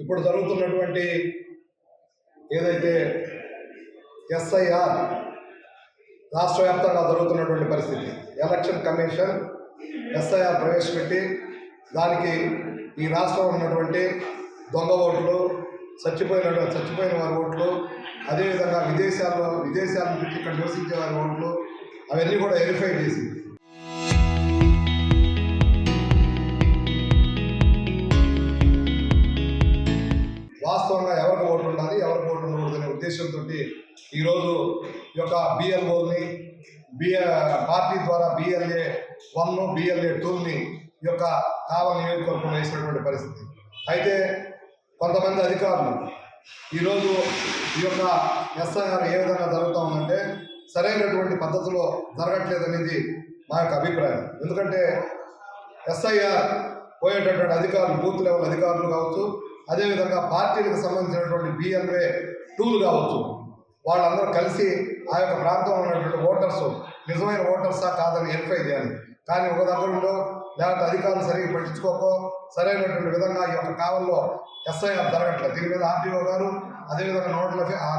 ఇప్పుడు జరుగుతున్నటువంటి ఏదైతే ఎస్ఐఆర్ రాష్ట్ర వ్యాప్తంగా జరుగుతున్నటువంటి పరిస్థితి, ఎలక్షన్ కమిషన్ ఎస్ఐఆర్ ప్రవేశపెట్టి దానికి ఈ రాష్ట్రంలో ఉన్నటువంటి దొంగ ఓట్లు, చచ్చిపోయిన వారి ఓట్లు, అదేవిధంగా విదేశాల నుంచి ఇక్కడ నివసించే వారి ఓట్లు అవన్నీ కూడా వెరిఫై చేసి వాస్తవంగా ఎవరికి ఓటు ఉండాలి, ఎవరికి ఓటు ఉండకూడదు అనే ఉద్దేశంతో ఈరోజు ఈ యొక్క బిఎల్ఓని పార్టీ ద్వారా BLA 1, BLA 2ని ఈ యొక్క కావలి నియోజకవర్గం వేసినటువంటి పరిస్థితి. అయితే కొంతమంది అధికారులు ఈరోజు ఈ యొక్క ఎస్ఐఆర్ ఏ విధంగా జరుగుతూ ఉందంటే సరైనటువంటి పద్ధతిలో జరగట్లేదనేది మా యొక్క అభిప్రాయం. ఎందుకంటే ఎస్ఐఆర్ పోయేటటువంటి అధికారులు, బూత్ లెవెల్ అధికారులు కావచ్చు, అదేవిధంగా పార్టీలకు సంబంధించినటువంటి BLA 2లు కావచ్చు, వాళ్ళందరూ కలిసి ఆ యొక్క ప్రాంతంలో ఉన్నటువంటి ఓటర్స్ నిజమైన ఓటర్సా కాదని వెరిఫై చేయాలి. కానీ ఒక దగ్గర ఉండో లేకపోతే అధికారులు సరిగ్గా పట్టించుకోకో సరైనటువంటి విధంగా ఈ యొక్క కావల్లో ఎస్ఐఆర్ జరగట్లేదు. దీని మీద RDO గారు, అదేవిధంగా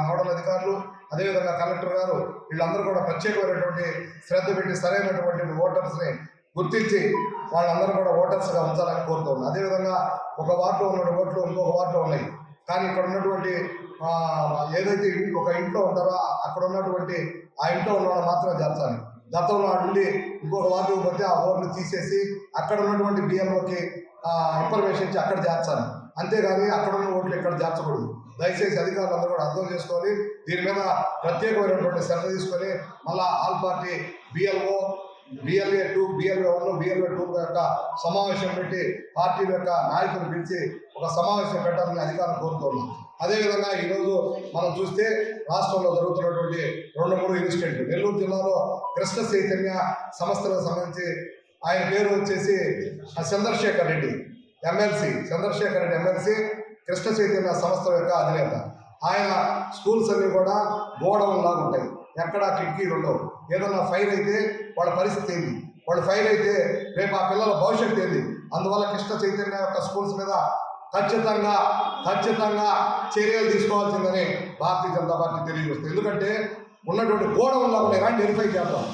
నోడల్ అధికారులు, అదేవిధంగా కలెక్టర్ గారు వీళ్ళందరూ కూడా ప్రత్యేకమైనటువంటి శ్రద్ధ పెట్టి సరైనటువంటి ఓటర్స్ని గుర్తించి వాళ్ళందరూ కూడా ఓటర్స్గా ఉంచాలని కోరుతూ ఉన్నాం. అదేవిధంగా ఒక వార్డులో ఉన్న ఓట్లు ఇంకొక వార్డులో ఉన్నాయి, కానీ ఇక్కడ ఉన్నటువంటి ఏదైతే ఒక ఇంట్లో ఉంటారో అక్కడ ఉన్నటువంటి ఆ ఇంట్లో ఉన్న వాళ్ళు మాత్రమే చేర్చాలి. గతంలో నుండి ఇంకొక వార్డుకు పోతే ఆ ఓట్లు తీసేసి అక్కడ ఉన్నటువంటి BLOకి ఇన్ఫర్మేషన్ ఇచ్చి అక్కడ చేర్చాలి. అంతేగాని అక్కడ ఉన్న ఓట్లు ఇక్కడ చేర్చకూడదు. దయచేసి అధికారులందరూ కూడా అర్థం చేసుకోవాలి. దీని మీద ప్రత్యేకమైనటువంటి శ్రద్ధ తీసుకొని మళ్ళా all party BLO, BLA 2, BLA 1, BLA 2 యొక్క సమావేశం పెట్టి పార్టీల యొక్క నాయకులు పిలిచి ఒక సమావేశం పెట్టాలని అధికారులు కోరుతున్నాం. అదేవిధంగా ఈరోజు మనం చూస్తే రాష్ట్రంలో జరుగుతున్నటువంటి 2-3 ఇన్సిడెంట్లు. నెల్లూరు జిల్లాలో కృష్ణ చైతన్య సంస్థలకు సంబంధించి ఆయన పేరు వచ్చేసి చంద్రశేఖర్ రెడ్డి ఎమ్మెల్సీ, కృష్ణ చైతన్య సంస్థ యొక్క అధినేత. ఆయన స్కూల్స్ అన్నీ కూడా గోడౌన్ లాగా ఉంటాయి, ఎక్కడ కిటికీలు ఉండవు. ఏదన్నా ఫైర్ అయితే వాళ్ళ పరిస్థితి ఏంది, వాళ్ళు ఫైర్ అయితే రేపు ఆ పిల్లల భవిష్యత్తు ఏంది. అందువల్ల కృష్ణ చైతన్య యొక్క స్కూల్స్ మీద ఖచ్చితంగా చర్యలు తీసుకోవాల్సిందని భారతీయ జనతా పార్టీ తెలియజేస్తుంది. ఎందుకంటే ఉన్నటువంటి గోడౌన్లో ఉన్నాయి, కానీ వెరిఫై చేద్దాం.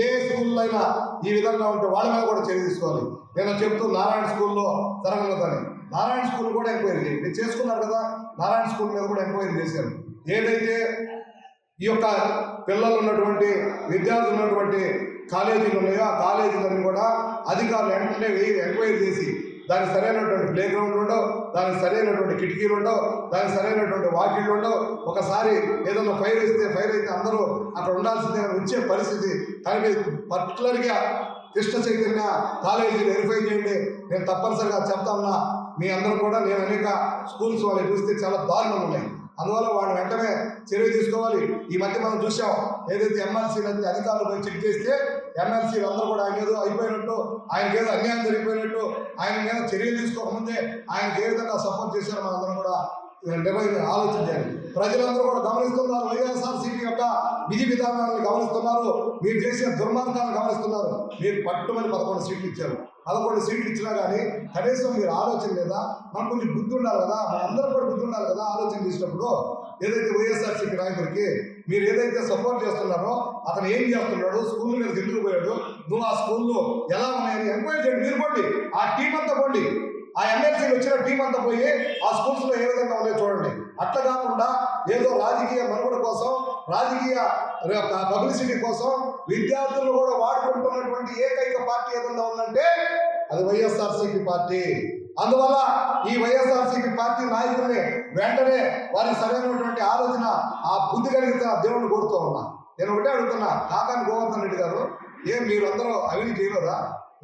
ఏ స్కూల్లో అయినా ఈ విధంగా ఉంటే వాళ్ళ మీద కూడా చర్య తీసుకోవాలి. నేను చెప్తూ నారాయణ స్కూల్లో జరగలేదని, నారాయణ స్కూల్ కూడా ఎంక్వైరీ చేయండి. మీరు చేసుకున్నారు కదా, నారాయణ స్కూల్ మీద కూడా ఎంక్వైరీ చేశారు. ఏదైతే ఈ యొక్క పిల్లలు ఉన్నటువంటి విద్యార్థులు ఉన్నటువంటి కాలేజీలు ఉన్నాయో ఆ కాలేజీలన్నీ కూడా అధికారులు వెంటనే ఎంక్వైరీ చేసి దానికి సరైనటువంటి ప్లే గ్రౌండ్లు ఉండవు, దానికి సరైనటువంటి కిటికీలు ఉండవు, దానికి సరైనటువంటి వాకిళ్ళు ఉండవు. ఒకసారి ఏదైనా ఫైర్ అయితే అందరూ అక్కడ ఉండాల్సిందే వచ్చే పరిస్థితి. కానీ పర్టికులర్గా కృష్ణ చైతన్య కాలేజీలు వెరిఫై చేయండి. నేను తప్పనిసరిగా చెప్తా ఉన్నా, మీ అందరూ కూడా నేను అనేక స్కూల్స్ వాళ్ళని చూస్తే చాలా దారుణంగా ఉన్నాయి. అందువల్ల వాళ్ళు వెంటనే చర్య తీసుకోవాలి. ఈ మధ్య మనం చూసాం, ఏదైతే MLCలు అధికారులు పోయి చెక్ చేస్తే MLCలు అందరూ కూడా ఆయన ఏదో అయిపోయినట్టు, ఆయనకి ఏదో అన్యాయం జరిగిపోయినట్టు, ఆయన మీద చర్యలు తీసుకోకముందే ఆయనకి ఏ విధంగా సపోర్ట్ చేశారో మనందరం కూడా ఆలోచించాలి. ప్రజలందరూ కూడా గమనిస్తున్నారు, వైఎస్ఆర్సీపీ యొక్క విధి విధానాలను గమనిస్తున్నారు, మీరు చేసే దుర్మార్గాలను గమనిస్తున్నారు. మీరు పట్టుమని 11 సీట్లు ఇచ్చారు. 11 సీట్లు ఇచ్చినా కానీ కనీసం మీరు ఆలోచన లేదా? మనకు కొంచెం బుద్ధి ఉండాలి కదా, మనందరం కూడా బుద్ధి ఉండాలి కదా. ఆలోచన చేసినప్పుడు ఏదైతే వైఎస్ఆర్సీపీ నాయకుడికి మీరు ఏదైతే సపోర్ట్ చేస్తున్నారో అతను ఏం చేస్తున్నాడు, స్కూల్ మీద ఎందుకు పోయాడు, నువ్వు ఆ స్కూల్లో ఎలా ఉన్నాయని ఎంక్వైరీ చేయండి. మీరు పోండి, ఆ టీం అంతా పోండి, ఆ MLCలు వచ్చిన టీం అంతా పోయి ఆ స్కూల్స్లో ఏ విధంగా ఉన్నాయో చూడండి. అట్లా కాకుండా ఏదో రాజకీయ మనుగడ కోసం, రాజకీయ పబ్లిసిటీ కోసం విద్యార్థులు కూడా వాడుకుంటున్నటువంటి ఏకైక పార్టీ ఏదన్నా ఉందంటే అది వైఎస్ఆర్సీపీ పార్టీ. అందువల్ల ఈ వైఎస్ఆర్సీపీ పార్టీ నాయకుల్ని వెంటనే వారికి సరైనటువంటి ఆలోచన, ఆ బుద్ధి కలిగితే దేవుడిని కోరుతూ ఉన్నా. నేను ఒకటే అడుగుతున్నా, కాకాని గోవర్ధన్ రెడ్డి గారు, ఏం మీరందరూ అవినీతి చేయలేదా?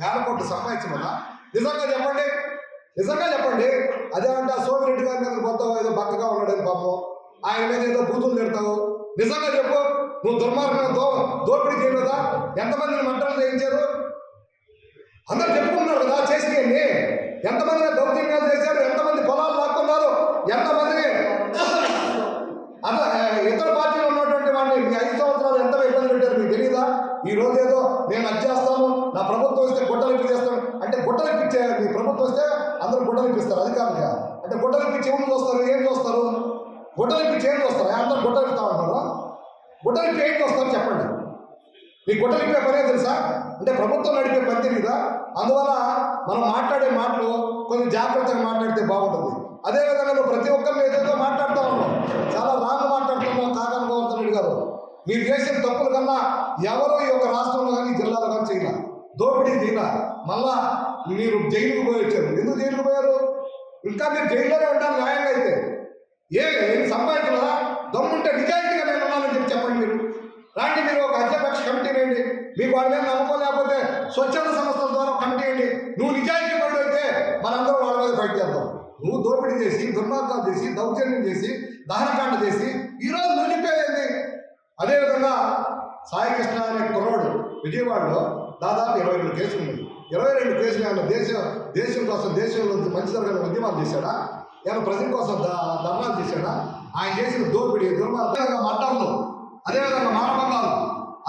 1,000 కోట్లు సంపాదించమన్నా? నిజంగా చెప్పండి. అదేమంటే సోమిరెడ్డి గారి మీద పోతావు, ఏదో బక్కగా ఉన్నాడని పాపం, ఆయన మీద ఏదో బూతులు తిడతావు. నిజంగా చెప్పు, నువ్వు దుర్మార్గంగా దోపిడీ చేయలేదా? ఎంతమందిని మంటలు చేయించారు? అందరూ చెప్పుకున్నారు కదా చేసినాయండి. ఎంతమందిని దౌర్జన్యాలు చేశారు, ఎంతమంది పొలాలు లాక్కున్నారు, ఎంతమందిని అట్లా ఇతర పార్టీలో ఉన్నటువంటి వాడిని మీ 5 సంవత్సరాలు ఎంత ఇబ్బంది పెట్టారు మీకు తెలియదా? ఈ రోజు ఏదో నేను అది చేస్తాను, నా ప్రభుత్వం వస్తే గుట్టలు ఇప్పిస్తాను అంటే గుట్టలు ఇప్పించే మీ ప్రభుత్వం వస్తే అందరూ గుట్టలు ఇప్పిస్తారు అధికారులుగా. అంటే గుడ్డలు ఇప్పి చెవులు చూస్తారు, ఏం చూస్తారు? గుడ్డలు ఇప్పి ఏం చూస్తారు? అందరూ గుడ్డలు ఇప్పుతా ఉంటారు. గుడ్డలు ఇప్పి ఏం చూస్తారు చెప్పండి? మీ గుడ్డలు ఇప్పే పనే తెలుసా? అంటే ప్రభుత్వం నడిపే పని తెలియదా? అందువల్ల మనం మాట్లాడే మాటలు కొంచెం జాగ్రత్తగా మాట్లాడితే బాగుంటుంది. అదేవిధంగా నువ్వు ప్రతి ఒక్కరిని ఏదైతే మాట్లాడుతూ ఉన్నావు, చాలా రాంగ్ మాట్లాడుతున్నావు. కాకాని గోవర్ధన్ రెడ్డి గారు, మీరు చేసిన తప్పుల కన్నా ఎవరో ఈ యొక్క రాష్ట్రంలో కానీ జిల్లాలో కానీ చేయాల, దోపిడీ చేయాల. మళ్ళా మీరు జైలుకు పోయి వచ్చారు. ఎందుకు జైలుకు పోయారు? ఇంకా మీరు జైల్లోనే ఉంటారు న్యాయంగా అయితే. ఏం సంపాదించదా? దమ్ముంటే నిజాయితీగా నేను ఉన్నానని చెప్పి చెప్పండి. మీరు రాండి, మీరు ఒక అధ్యక్ష కమిటీ వేయండి. మీకు వాళ్ళ మీద నమ్మకం లేకపోతే స్వచ్ఛంద సంస్థల ద్వారా కమిటీ వేయండి. నువ్వు నిజాయితీ పడి అయితే మనందరం వాళ్ళ మీద ఫైట్ చేద్దాం. నువ్వు దోపిడీ చేసి, దుర్మార్గాలు చేసి, దౌర్జన్యం చేసి, దహనకాండ చేసి ఈరోజు నువ్వు చెప్పేది. అదేవిధంగా సాయి కృష్ణ అనే కుర్రోడు విజయవాడలో దాదాపు 22 కేసులు ఉన్నాయి. 22 కేసులు ఆయన దేశం కోసం, దేశంలో మంచి జరగని ఉద్యమాలు చేశాడా? ఆయన ప్రజల కోసం ధర్నాలు చేశాడా? ఆయన చేసిన దోపిడీ, దుర్మార్గంగా మట్టంలో, అదేవిధంగా మానభంగాలు,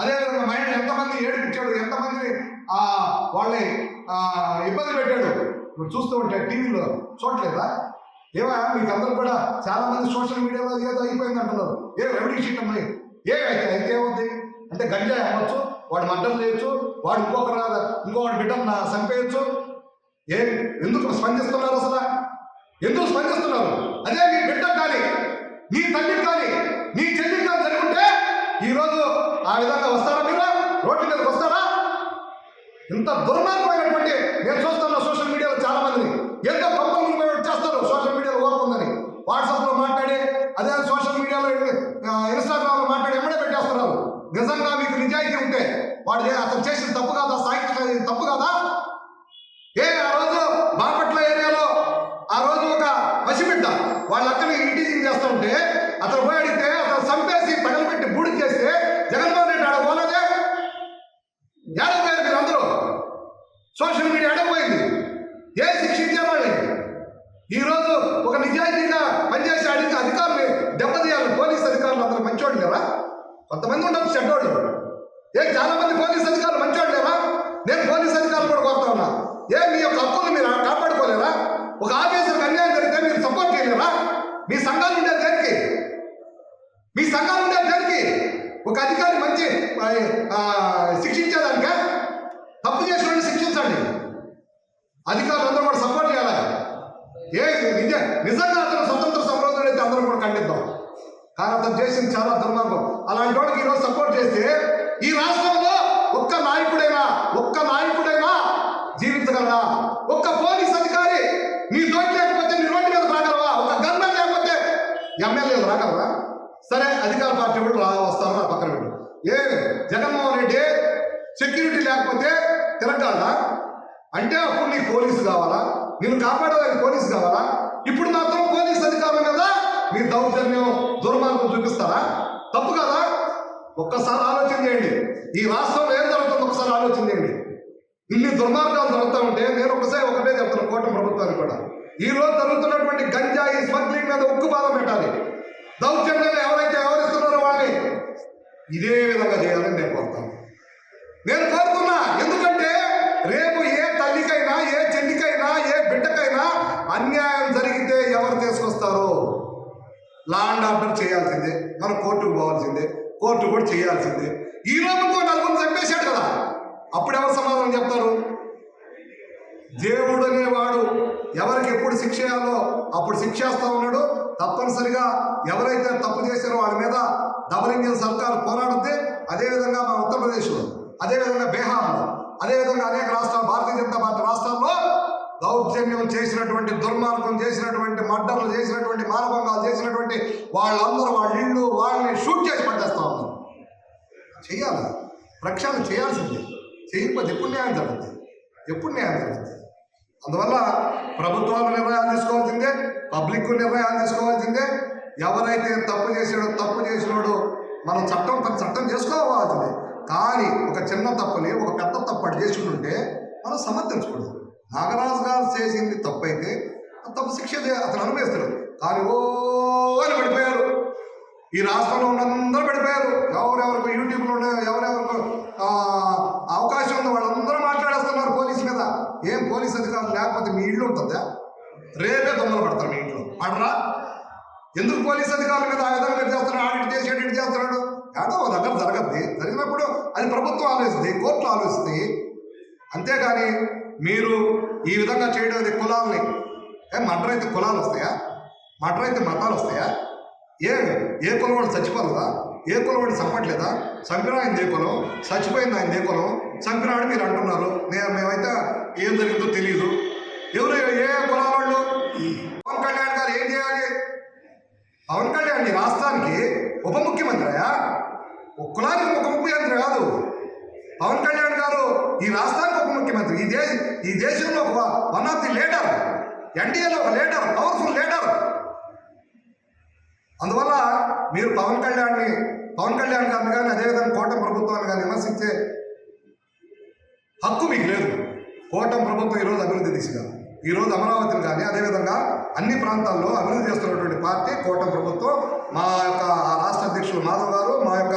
అదేవిధంగా మైండ్ ఎంతమంది ఏడిపించాడు, ఎంతమంది వాళ్ళని ఇబ్బంది పెట్టాడు. ఇప్పుడు చూస్తూ ఉంటే టీవీలో చూడలేదా? ఏమా మీకు అందరూ కూడా చాలా మంది సోషల్ మీడియాలో ఏదో అయిపోయింది అంటున్నారు. రెవెన్యూ షీట్ అమ్మాయి ఇంకేముంది అంటే గంజాయి అమ్మచ్చు, వాడు మర్డర్ చేయొచ్చు, వాడు ఇంకొకటి బిడ్డను చంపేయచ్చు. ఎందుకు స్పందిస్తున్నారు? అసలు ఎందుకు స్పందిస్తున్నారు? అదే మీ బిడ్డ కానీ, మీ తల్లి కానీ, మీ చెల్లి కానీ జరుగుంటే ఈరోజు ఆ విధంగా వస్తారా? మీరు రోడ్ల మీదకి వస్తారా? ఇంత దుర్మార్గమైనటువంటి నేను చూస్తున్నా సోషల్ మీడియాలో చాలా మందిని ఏదో కంపెనీలు చేస్తారు. సోషల్ మీడియాలో ఓర్పుందని వాట్సాప్లో మాట్లాడి, అదే సోషల్ మీడియాలో ఇన్స్టాగ్రామ్లో మాట్లాడి ఎమ్మడే పెట్టేస్తున్నారు. నిజంగా మీకు నిజాయితీ ఉంటే వాడు అతను చేసిన తప్పు కాదా? సాహిత్య తప్పు కాదా? ఆ రోజు బాపట్ల ఏరియాలో ఆ రోజు ఒక పసిబిడ్డ వాళ్ళ అక్కని ఇంటీజింగ్ చేస్తుంటే అతను పోయి అడిగితే అతను చంపేసి పగలు పెట్టి బూడికి చేస్తే జగన్మోహన్ రెడ్డి ఆడపోలేదే? ఏడపోయారు మీరు అందరూ. Social media ఏడపోయింది. శిక్షించారు వాళ్ళని. ఈరోజు ఒక నిజాయితీగా పనిచేసే అధికారులు దెబ్బతీయాలి. పోలీస్ అధికారులు అందరూ మంచోళ్ళు లేరా? కొంతమంది ఉండొచ్చు చెడ్డోళ్ళు. చాలా మంది పోలీస్ అధికారులు మంచోళ్ళు లేరా? నేను పోలీస్ అధికారులు కూడా కోరుతా ఉన్నా. మీ యొక్క హక్కులు మీరు కాపాడుకోలేరా? ఒక ఆఫీసర్కి అన్యాయం జరిగితే మీరు సపోర్ట్ చేయలేరా? మీ సంఘాలు ఉండేది దేనికి? మీ సంఘాలు ఉండేది దేనికి? ఒక అధికారి మంచి శిక్షించేదానికే? తప్పు చేసిన వాడిని శిక్షించండి. అధికారులు అందరూ కూడా సపోర్ట్ చేయాలి. నిజంగా అతను స్వతంత్ర సమరోధుడు అయితే అందరూ కూడా ఖండిద్దాం. కానీ అతను చేసింది చాలా దుర్మార్గం. అలాంటి వాడికి ఈరోజు సపోర్ట్ చేస్తే ఈ రాష్ట్రంలో ఒక్క నాయకుడైనా జీవించగలరా? ఒక్క పోలీస్ అధికారి నీ తోటి లేకపోతే నీ రోడ్డు మీద రాగలవా? ఒక గన్మెన్ లేకపోతే ఎమ్మెల్యేలు రాగలరా? సరే, అధికార పార్టీ కూడా వస్తారు నా పక్కన పెట్టు. జగన్మోహన్ రెడ్డి సెక్యూరిటీ లేకపోతే తిరగలరా? అంటే అప్పుడు నీకు పోలీసు కావాలా? నిన్ను కాపాడేదానికి పోలీసు కావాలా? ఇప్పుడు మాత్రం పోలీస్ అధికారుల మీద మీ దౌర్జన్యం, దుర్మార్గం చూపిస్తారా? తప్పు కదా? ఒక్కసారి ఆలోచన చేయండి. ఈ రాష్ట్రంలో ఏం జరుగుతుందో ఒకసారి ఆలోచన చేయండి. ఇన్ని దుర్మార్గాలు జరుగుతూ ఉంటే నేను ఒకటే చెప్తాను కూటమి ప్రభుత్వానికి కూడా, ఈ రోజు జరుగుతున్నటువంటి గంజాయి స్మగ్లింగ్ మీద ఉక్కు బాధ పెట్టాలి. దౌర్జన్యాలు ఎవరైతే వ్యవహరిస్తున్నారో వాళ్ళని ఇదే విధంగా చేయాలని నేను కోరుతాను. నేను కోరుతున్నా. ఎందుకంటే రేపు ఏ తల్లికైనా, ఏ చెల్లికైనా, ఏ బిడ్డకైనా అన్యాయం జరిగితే ఎవరు తీసుకొస్తారు? లా అండ్ ఆర్డర్ చేయాల్సిందే, మనం కోర్టుకు పోవాల్సిందే, కోర్టు కూడా చేయాల్సిందే. ఈ రోజుకో నలుగురు చంపేశాడు కదా, అప్పుడు ఎవరు సమాధానం చెప్తారు? దేవుడు అనేవాడు ఎవరికి ఎప్పుడు శిక్ష చేయాలో అప్పుడు శిక్షేస్తా ఉన్నాడు. తప్పనిసరిగా ఎవరైతే తప్పు చేశారో వాళ్ళ మీద డబుల్ ఇంజిన్ సర్కారు పోరాడుద్ది. అదేవిధంగా మన ఉత్తరప్రదేశ్లో, అదేవిధంగా బీహార్లో, అదేవిధంగా అనేక రాష్ట్రాలు, భారతీయ జనతా పార్టీ రాష్ట్రాల్లో దౌర్జన్యం చేసినటువంటి, దుర్మార్గం చేసినటువంటి, మర్డర్లు చేసినటువంటి, మానభంగాలు చేసినటువంటి వాళ్ళందరూ వాళ్ళ ఇళ్ళు వాళ్ళని షూట్ చేసి పట్టేస్తా ఉన్నారు. చెయ్యాలి, రక్షణ చేయాల్సిందే. చేయకపోతే ఎప్పుడు న్యాయం జరుగుతుంది? అందువల్ల ప్రభుత్వాలు నిర్ణయాలు తీసుకోవాల్సిందే, పబ్లిక్ నిర్ణయాలు తీసుకోవాల్సిందే. ఎవరైతే తప్పు చేసినాడో మనం చట్టం చేసుకోవాల్సిందే. కానీ ఒక చిన్న తప్పుని ఒక పెద్ద తప్పు చేసుకుంటుంటే మనం సమర్థించకూడదు. నాగరాజు గారు చేసింది తప్పు అయితే తప్పు శిక్ష అతను అనుభవిస్తాడు. కానీ అని పడిపోయారు. ఈ రాష్ట్రంలో ఉన్నందరూ పడిపోయారు. ఎవరెవరికి యూట్యూబ్లో ఎవరెవరికి అవకాశం ఉందో వాళ్ళందరూ మాట్లాడేస్తున్నారు పోలీసు మీద. ఏం పోలీస్ అధికారులు లేకపోతే మీ ఇల్లు ఉంటుందా? రేపే దొంగలు పడతారు మీ ఇంట్లో. మాటరా ఎందుకు పోలీస్ అధికారుల మీద ఆ విధంగా మీరు చేస్తున్నాడు, ఆడిట్ చేసాడు, ఇటు చేస్తున్నాడు? ఏదో ఒక దగ్గర జరగద్ది. జరిగినప్పుడు అది ప్రభుత్వం ఆలోచిస్తుంది, కోర్టులు ఆలోచిస్తాయి. అంతేగాని మీరు ఈ విధంగా చేయడం అది కులాలని మర్డర్ అయితే కులాలు వస్తాయా? మర్డర్ అయితే మతాలు వస్తాయా? ఏ కులం వాడు చచ్చిపోలేదా? ఏ కులం వాడు చంపట్లేదా? చంపిన ఆయన ఏ కులం, చచ్చిపోయింది ఆయన ఏ కులం, చంపినాడు మీరు అంటున్నారు. మేమైతే ఏం జరిగిందో తెలియదు. ఎవరు ఏ కులాల వాళ్ళు? పవన్ కళ్యాణ్ గారు ఏం చేయాలి? పవన్ కళ్యాణ్ ఈ రాష్ట్రానికి ఉప ముఖ్యమంత్రియా? ఒక కులానికి ఉప ముఖ్యమంత్రి కాదు. పవన్ కళ్యాణ్ గారు ఈ రాష్ట్రానికి ఉప ముఖ్యమంత్రి. ఈ దేశంలో వన్ ఆఫ్ ది లీడర్, ఎన్డీఏలో ఒక లీడర్, పవర్ఫుల్ లీడర్. అందువల్ల మీరు పవన్ కళ్యాణ్ గారిని కానీ అదేవిధంగా కూటమి ప్రభుత్వాన్ని కానీ విమర్శించే హక్కు మీకు లేదు. కూటమి ప్రభుత్వం ఈరోజు అభివృద్ధి దిశగా, ఈరోజు అమరావతిని కానీ అదేవిధంగా అన్ని ప్రాంతాల్లో అభివృద్ధి చేస్తున్నటువంటి పార్టీ కూటమి ప్రభుత్వం. మా యొక్క రాష్ట్ర అధ్యక్షులు మాధవ్ గారు, మా యొక్క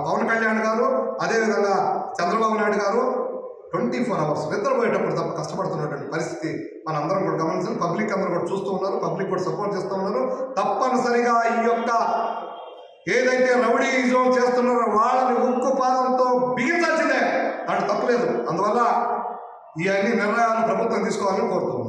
పవన్ కళ్యాణ్ గారు, అదేవిధంగా చంద్రబాబు నాయుడు గారు 24 hours నిద్రపోయేటప్పుడు తప్ప కష్టపడుతున్నటువంటి పరిస్థితి మనందరం కూడా గమనించాలి. పబ్లిక్ అందరూ కూడా చూస్తూ ఉన్నారు, పబ్లిక్ కూడా సపోర్ట్ చేస్తూ ఉన్నారు. తప్పనిసరిగా ఈ యొక్క ఏదైతే రౌడీజం చేస్తున్నారో వాళ్ళని ఉక్కు పాదంతో బిగించాల్సిందే, దాంట్లో తప్పలేదు. అందువల్ల ఈ అన్ని నిర్ణయాలు ప్రభుత్వం తీసుకోవాలని కోరుతున్నాం.